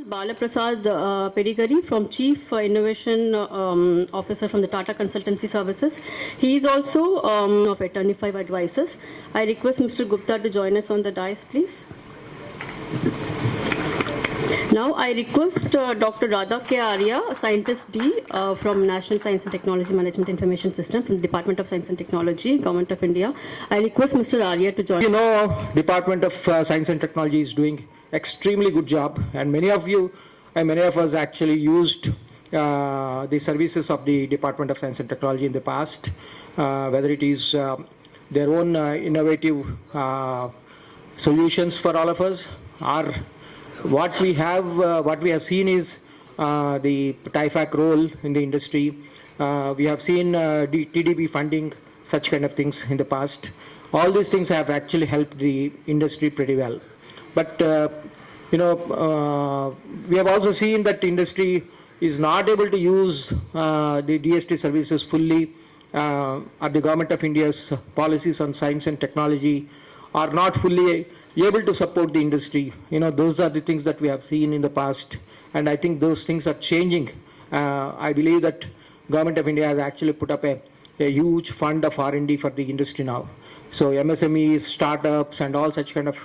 Balaprasad Pedigari from Chief Innovation Officer from the Tata Consultancy Services. He is also of Attorney 5 Advisors. I request Mr. Gupta to join us on the dais, please. Now I request Dr. Radha K. Arya, Scientist D from National Science and Technology Management Information System from the Department of Science and Technology, Government of India. I request Mr. Arya to join. You know, Department of Science and Technology is doing extremely good job, and many of you and many of us actually used the services of the Department of Science and Technology in the past, whether it is their own innovative solutions for all of us, or what we have seen is the TIFAC role in the industry. We have seen TDB funding, such kind of things in the past. All these things have actually helped the industry pretty well. But we have also seen that industry is not able to use the DST services fully, or the Government of India's policies on science and technology are not fully able to support the industry. Those are the things that we have seen in the past, and I think those things are changing. I believe that Government of India has actually put up a huge fund of R&D for the industry now. So MSMEs, startups, and all such kind of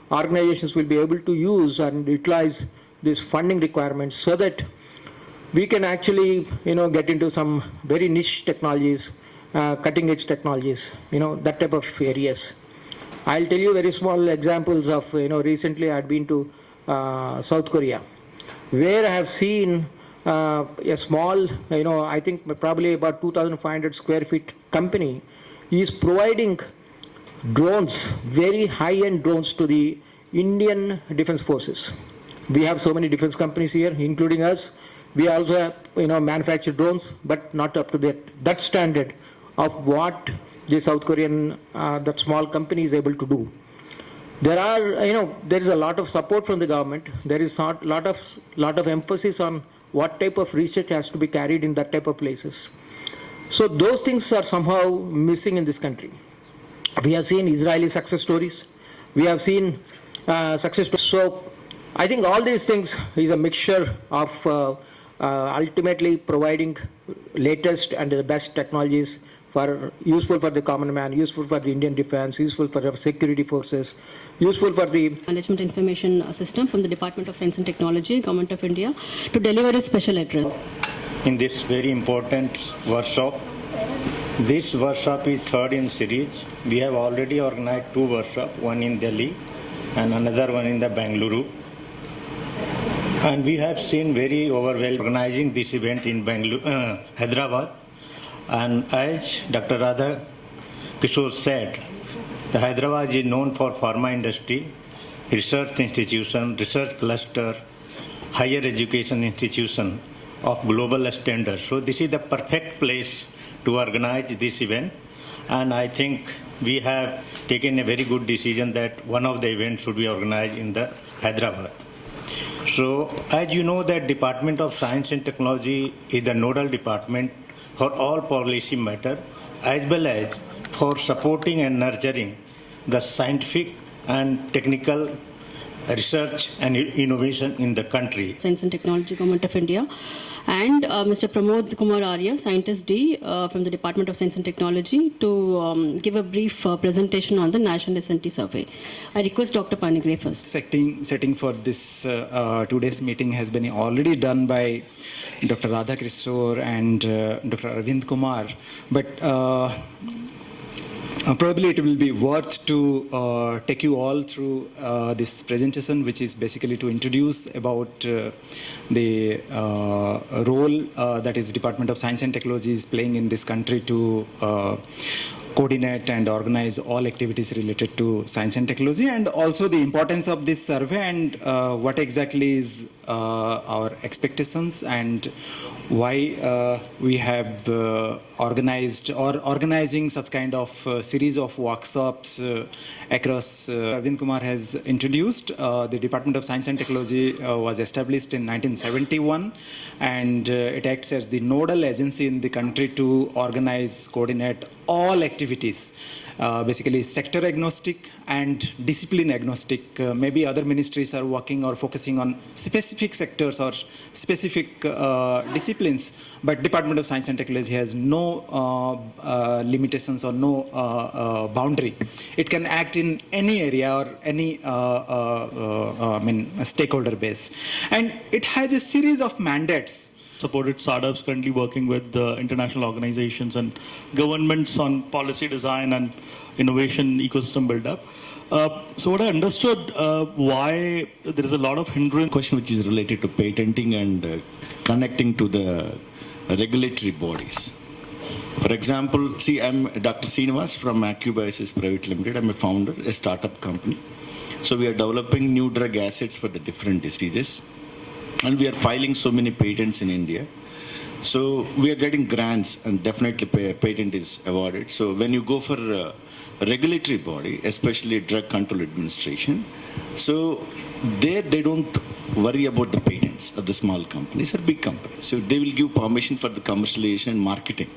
organizations will be able to use and utilize these funding requirements so that we can actually, get into some very niche technologies, cutting edge technologies, that type of areas. I'll tell you very small examples of, recently I had been to South Korea, where I have seen a small, I think probably about 2,500 square feet company is providing drones, very high-end drones to the Indian Defense Forces. We have so many defense companies here, including us. We also have, manufacture drones, but not up to that standard of what the South Korean, that small company is able to do. There is a lot of support from the government. There is a lot of emphasis on what type of research has to be carried in that type of places. So those things are somehow missing in this country. We have seen Israeli success stories. We have seen success stories. So I think all these things is a mixture of ultimately providing latest and the best technologies useful for the common man, useful for the Indian defense, useful for the security forces, useful for the Management Information System from the Department of Science and Technology, Government of India, to deliver a special address. In this very important workshop, this workshop is third in series. We have already organized 2 workshops, one in Delhi and another one in the Bangalore. And we have seen very overwhelming organizing this event in Hyderabad. And as Dr. Radha Kishore said, the Hyderabad is known for pharma industry, research institution, research cluster, higher education institution of global standards. So this is the perfect place to organize this event. And I think we have taken a very good decision that one of the events should be organized in the Hyderabad. So as you know, that Department of Science and Technology is the nodal department for all policy matter, as well as for supporting and nurturing the scientific and technical research and innovation in the country. Science and Technology, Government of India, and Mr. Pramod Kumar Arya, Scientist D from the Department of Science and Technology, to give a brief presentation on the National S&T Survey. I request Dr. Panigre first. Setting for this today's meeting has been already done by Dr. Radha Kishore and Dr. Arvind Kumar, but probably it will be worth to take you all through this presentation, which is basically to introduce about the role that is Department of Science and Technology is playing in this country to coordinate and organize all activities related to science and technology, and also the importance of this survey and what exactly is our expectations and why we have organized or organizing such kind of series of workshops across. Arvind Kumar has introduced. The Department of Science and Technology was established in 1971, and it acts as the nodal agency in the country to organize, coordinate all activities basically sector agnostic and discipline agnostic. Maybe other ministries are working or focusing on specific sectors or specific disciplines, but Department of Science and Technology has no limitations or no boundary. It can act in any area or any stakeholder base, and it has a series of mandates. Supported startups currently working with international organizations and governments on policy design and innovation ecosystem build-up. So what I understood, why there is a lot of hindrance. Question which is related to patenting and connecting to the regulatory bodies. For example, see, I'm Dr. Srinivas from Acubiosis Private Limited. I'm a founder, a startup company. So we are developing new drug assets for the different diseases. And we are filing so many patents in India. So we are getting grants, and definitely patent is awarded. So when you go for a regulatory body, especially Drug Control Administration, so there they don't worry about the patents of the small companies or big companies. So they will give permission for the commercialization and marketing.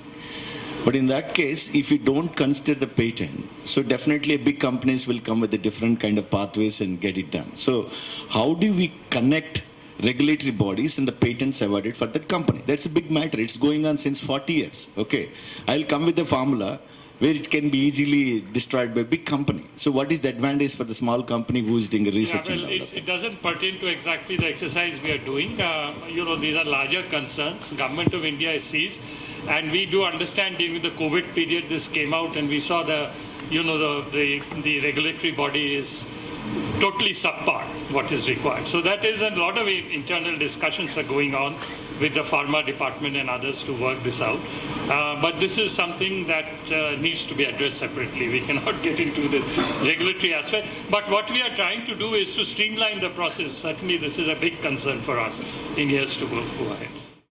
But in that case, if you don't consider the patent, so definitely big companies will come with a different kind of pathways and get it done. So how do we connect regulatory bodies and the patents awarded for that company? That's a big matter. It's going on since 40 years. Okay, I'll come with a formula where it can be easily destroyed by a big company. So what is the advantage for the small company who is doing research? Yeah, well, it doesn't pertain to exactly the exercise we are doing. These are larger concerns. Government of India is seized, and we do understand during the COVID period this came out, and we saw the regulatory body is totally subpar what is required. So that is a lot of internal discussions are going on with the pharma department and others to work this out. But this is something that needs to be addressed separately. We cannot get into the regulatory aspect. But what we are trying to do is to streamline the process. Certainly this is a big concern for us in years to go ahead.